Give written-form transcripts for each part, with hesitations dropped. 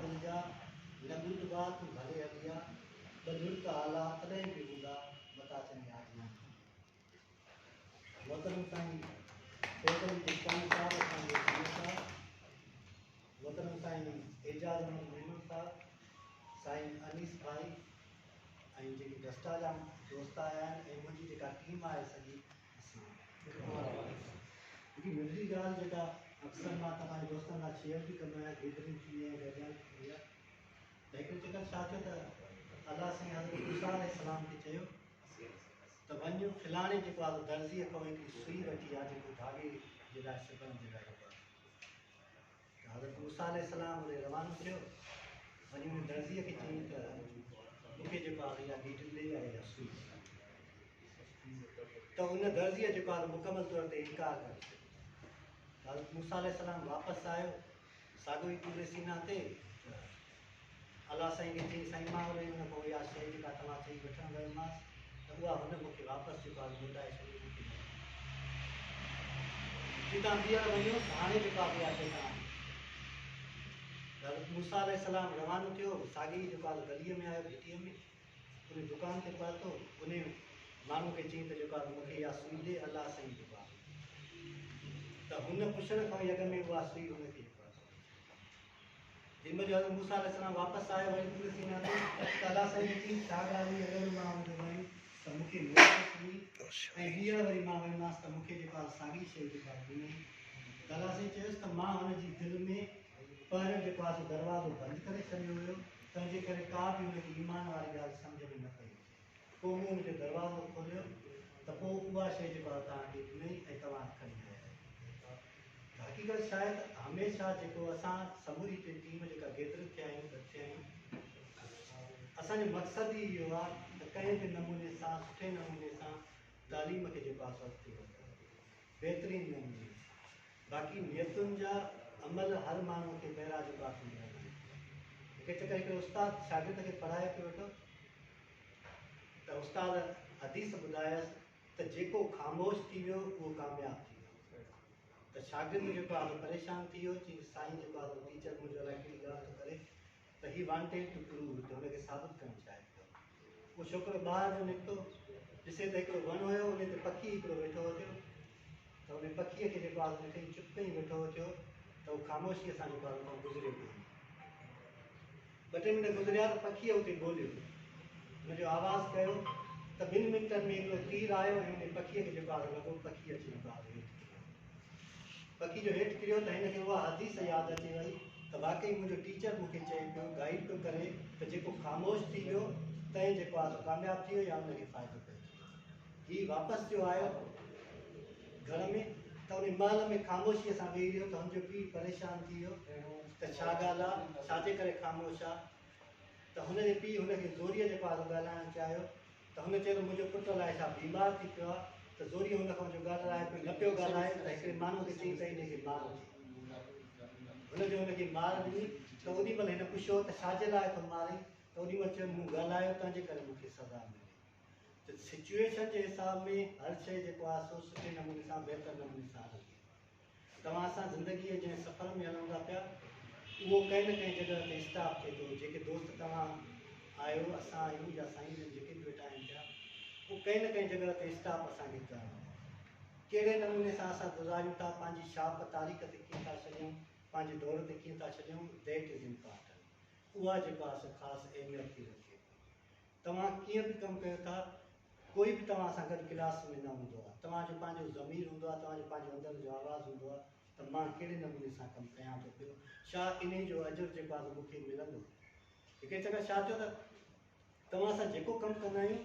दिल जा न ॿुधबा तूं भले हलिया बजुर्ग आला तॾहिं बि हूंदा बता चवनि यादि न मोहतरम साईं बेगम जिस्तानी साहब असांजे साहब मोहतरम साईं एजाज अहमद महमूद साहब साईं अनीस भाई ऐं जेके दस्ता जा दोस्त आया आहिनि ऐं मुंहिंजी जेका टीम आहे सॼी हिकिड़ी मिठड़ी ॻाल्हि जेका अक्सर मां तव्हांजे दोस्तनि लाइ शेयर बि कंदो आहियां गैदरिंग थी आहे गॾिजाणी थी आहे त हिकिड़े चकर छा थियो त अलाह साईं हज़रत मूसा अलैहिस्सलाम खे चयो त वञ फलाणे जेको आहे दर्ज़ीअ खां हिकिड़ी सुई वठी आहे जेको धागे जे लाइ सिबण जे लाइ जेको आहे त हज़रत मूसा अलैहिस्सलाम उते रवानो थियो वञी हुन दर्ज़ीअ खे चयईं त मूंखे जेको आहे इहा नीडल ॾे आहे इहा सुई त उन दर्ज़ीअ जेको आहे मुकमल तौर ते इनकार करे छॾियो हज़रत मूसा अलैहिस्सलाम वापसि आयो साॻियो ई पूरे सीना ते अलाह साईं खे चई साईं मां वरी हुन खां इहा शइ जेका तव्हां चई वठणु वियोमांसि त उहा हुन मूंखे वापसि जेको आहे मोटाए छॾी मूंखे जी तव्हां ॿीहर वञोसि हाणे जेको आहे इहा शइ तव्हां हज़रत मूसा अलैहिस्सलाम रवानो थियो साॻी जेको आहे गलीअ में आयो घिटीअ में उन दुकान ते पहुतो उन माण्हू खे चई त जेको आहे मूंखे इहा सुई ॾे अलाह साईं जेको आहे त हुन पुछण खां ई अॻ में उहा सुई हुनखे जंहिं महिल हज़रत मूसा अलैहिस्सलाम वापसि आयो वरी पूरे सीना ते त अलाह साईं चई छा ॻाल्हि हुई अगरि मां हुनखे वञी त मूंखे ऐं हींअर वरी मां वञिमांसि त मूंखे जेको आहे साॻी शइ जेका ॾिनई त अलाह साईं चयुसि त मां हुनजी दिलि में पहिरियों जेको आहे दरवाज़ो बंदि करे छॾियो हुयो तंहिंजे करे का बि हुनखे ईमान वारी ॻाल्हि सम्झ में न पई पोइ मूं हुनजो दरवाज़ो खोलियो त पोइ उहा शइ जेको आहे तव्हांखे ॾिनई ऐं तव्हां खणी आया हक़ीक़त छा आहे त हमेशह जेको असां समूरी टीम जेका गैदर थिया आहियूं थिया आहियूं असांजो मक़सदु ई इहो आहे त कंहिं बि नमूने सां सुठे नमूने सां तालीम खे जेको आहे स्वस्थ थी बहितरीनु नमूने बाक़ी नियतुनि जा अमल हर माण्हू खे ॿाहिरां जेको आहे थींदा आहिनि हिकु चकर हिकिड़ो उस्तादु शागिर्द खे पढ़ाए पियो वेठो त उस्ताद हदीस ॿुधायसि त जेको ख़ामोश थी वियो उहो कामयाबु थी वियो त शागिर्द जेको आहे परेशान थी वियो चई साईं जेको आहे टीचर मुंहिंजो अलाए कहिड़ी ॻाल्हि थो करे त ही वांटेड टू प्रूव त हुनखे साबित करणु चाहे पियो उहो छोकिरो ॿाहिरि जो निकितो ॾिसे त हिकिड़ो वणु हुयो उन ते पखी हिकिड़ो वेठो हुओ त उन पखीअ खे जेको आहे हुनखे चुप कई वेठो थियो त उहो ख़ामोशीअ सां जेको आहे गुज़रे पियो ॿ टे मिंट गुज़रिया त पखीअ उते ॻोल्हियो हुनजो आवाज़ु कयो त 2 मिंटनि में हिकिड़ो तीर आयो ऐं हुन पखीअ खे जेको आहे लॻो पखी अची जेको आहे पखी जो हेठि किरियो त हिनखे उहा हदीस यादि अची वई त वाक़ई मुंहिंजो टीचर मूंखे चए पियो गाइड पियो करे त जेको ख़ामोश थी वियो तंहिं जेको आहे कामयाबु थी वियो या हुनखे फ़ाइदो पियो हीउ वापसि थियो आयो घर में त उन महल में ख़ामोशीअ सां वेही रहियो त हुनजो पीउ परेशान थी वियो त छा ॻाल्हि आहे छाजे करे ख़ामोश आहे त हुनजे पीउ हुनखे ज़ोरीअ जेको आहे ॻाल्हाइणु चाहियो त हुन चयो त मुंहिंजो पुटु अलाए छा बीमार थी पियो आहे त ज़ोरीअ हुन खां जो ॻाल्हाए पियो न पियो ॻाल्हाए त हिकिड़े माण्हू खे चई त हिनखे मार हुनजो हुनखे मार ॾिनी त ओॾी महिल हिन पुछियो त छाजे लाइ थो मारे त ओॾी महिल चयो मूं ॻाल्हायो तंहिंजे करे मूंखे सज़ा मिली त सिचुएशन जे हिसाब में हर शइ जेको आहे सो सुठे नमूने सां बहितर नमूने सां हलंदी तव्हां असां ज़िंदगीअ जे सफ़र में हलूं था पिया उहो कंहिं न कंहिं जॻह ते स्टॉप थिए थो जेके दोस्त तव्हां आहियो असां आहियूं या साईं जन जेके बि वेठा आहिनि पिया उहो कंहिं न कंहिं जॻह ते स्टॉप असांखे करणो कहिड़े नमूने सां असां गुज़ारियूं था पंहिंजी शाप तारीख़ ते कीअं था छॾियूं पंहिंजे दौर ते कीअं था छॾियूं दैट इज़ इम्पॉर्टेंट उहा जेको आहे सो ख़ासि अहमियत थी रखे तव्हां कीअं बि कमु कयो था कोई बि तव्हां सां गॾु क्लास में न हूंदो आहे तव्हांजो पंहिंजो ज़मीर हूंदो आहे तव्हांजो पंहिंजे अंदरि जो आवाज़ु हूंदो आहे त मां कहिड़े नमूने सां कमु कयां थो पियो छा इन जो अजुर जेको आहे मूंखे मिलंदो हिकु जॻह छा थियो त तव्हां सां जेको कमु कंदा आहियूं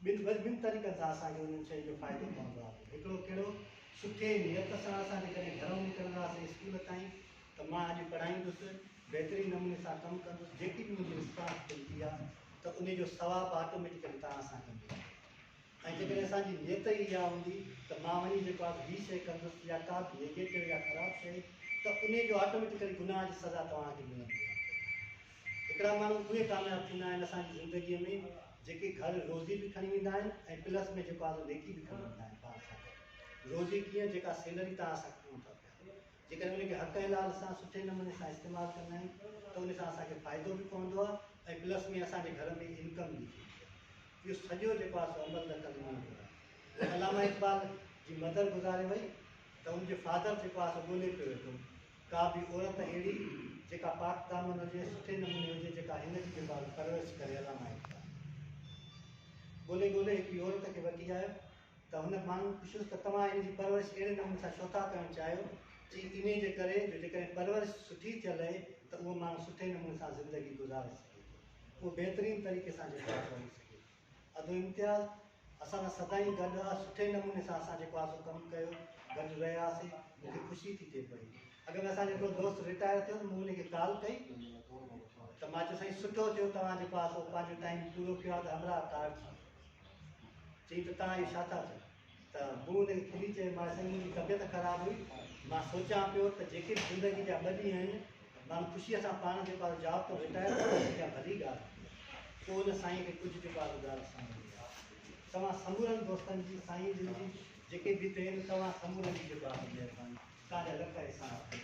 ॿिनि तरीक़नि सां असांखे उन्हनि शइ जो फ़ाइदो पवंदो आहे हिकिड़ो कहिड़ो सुठे नियत सां असां जेकॾहिं घरों निकिरंदासीं स्कूल ताईं त मां अॼु पढ़ाईंदुसि बहितरीनु नमूने सां कमु कंदुसि जेकी बि मुंहिंजी रिस्पांस मिलंदी आहे त उनजो सवाबु ऑटोमेटिकली तव्हां सां कंदी ऐं जेकॾहिं असांजी नियत ई इहा हूंदी त मां वञी जेको आहे ॿी शइ कंदुसि या का बि नेगेटिव या ख़राबु शइ त उनजो ऑटोमेटिकली गुनाह जी सज़ा तव्हांखे मिलंदी आहे हिकिड़ा माण्हू उहे कामयाबु थींदा आहिनि असांजी ज़िंदगीअ में जेके घर रोज़ी बि खणी वेंदा आहिनि ऐं प्लस में जेको आहे नेकी बि खणी वेंदा आहिनि पाण सां रोज़ी कीअं जेका सैलरी तव्हां सां खणो था पिया जेकॾहिं उनखे हक़ हलाल सां सुठे नमूने सां इस्तेमालु कंदा आहियूं त उन सां असांखे फ़ाइदो बि पवंदो आहे ऐं प्लस में असांजे घर में इनकम बि थिए। इहो सॼो जेको आहे सो अमल न कंदो आहे। अलामा इक़बाल जी मदर गुज़ारे वई त उनजे फादर जेको आहे सो ॻोल्हे पियो वेठो का बि औरत अहिड़ी जेका पाक दामन हुजे, सुठे नमूने हुजे, जेका हिनजी जेको आहे परवरिश करे। अलामा इक़बाल ॻोल्हे ॻोल्हे हिकिड़ी औरत खे वठी आयो त हुन माण्हू पुछियोसि त तव्हां हिनजी परवरिश अहिड़े नमूने सां छो था करणु चाहियो? चई इन जे करे जो जेकॾहिं परवरिश सुठी थियल आहे त उहो माण्हू सुठे नमूने सां ज़िंदगी गुज़ारे सघे थो, उहो बहितरीनु तरीक़े सां जेको आहे रही सघे। अधु इम्तियाज़ असां सां सदाईं गॾु आहे, सुठे नमूने सां असां जेको आहे सो कमु कयो, गॾु रहियासीं। मूंखे ख़ुशी थी थिए पई। अगरि असांजो हिकिड़ो दोस्त रिटायर थियो त मूं हुनखे कॉल कई त मां चयो साईं सुठो थियो तव्हां जेको आहे सो पंहिंजो टाइम पूरो कयो आहे त हमरा कार्ड चई त तव्हां इहो छा था चयो? त मूं हुनखे खुली चयो मां साईं मुंहिंजी तबियत ख़राबु हुई, मां सोचां पियो त जेके बि ज़िंदगी जा ॿ ॾींहं आहिनि माण्हू ख़ुशीअ सां पाण जेको आहे जॉब तो रिटायर थियो इहा भली ॻाल्हि। पोइ हुन साईं खे कुझु जेको आहे ॻाल्हि सम्झ तव्हां समूरनि दोस्तनि जी साईं जिन जी जेके बि हिते आहिनि तव्हां समूरनि जी जेको आहे महिरबानी तव्हांजा लख एहसान।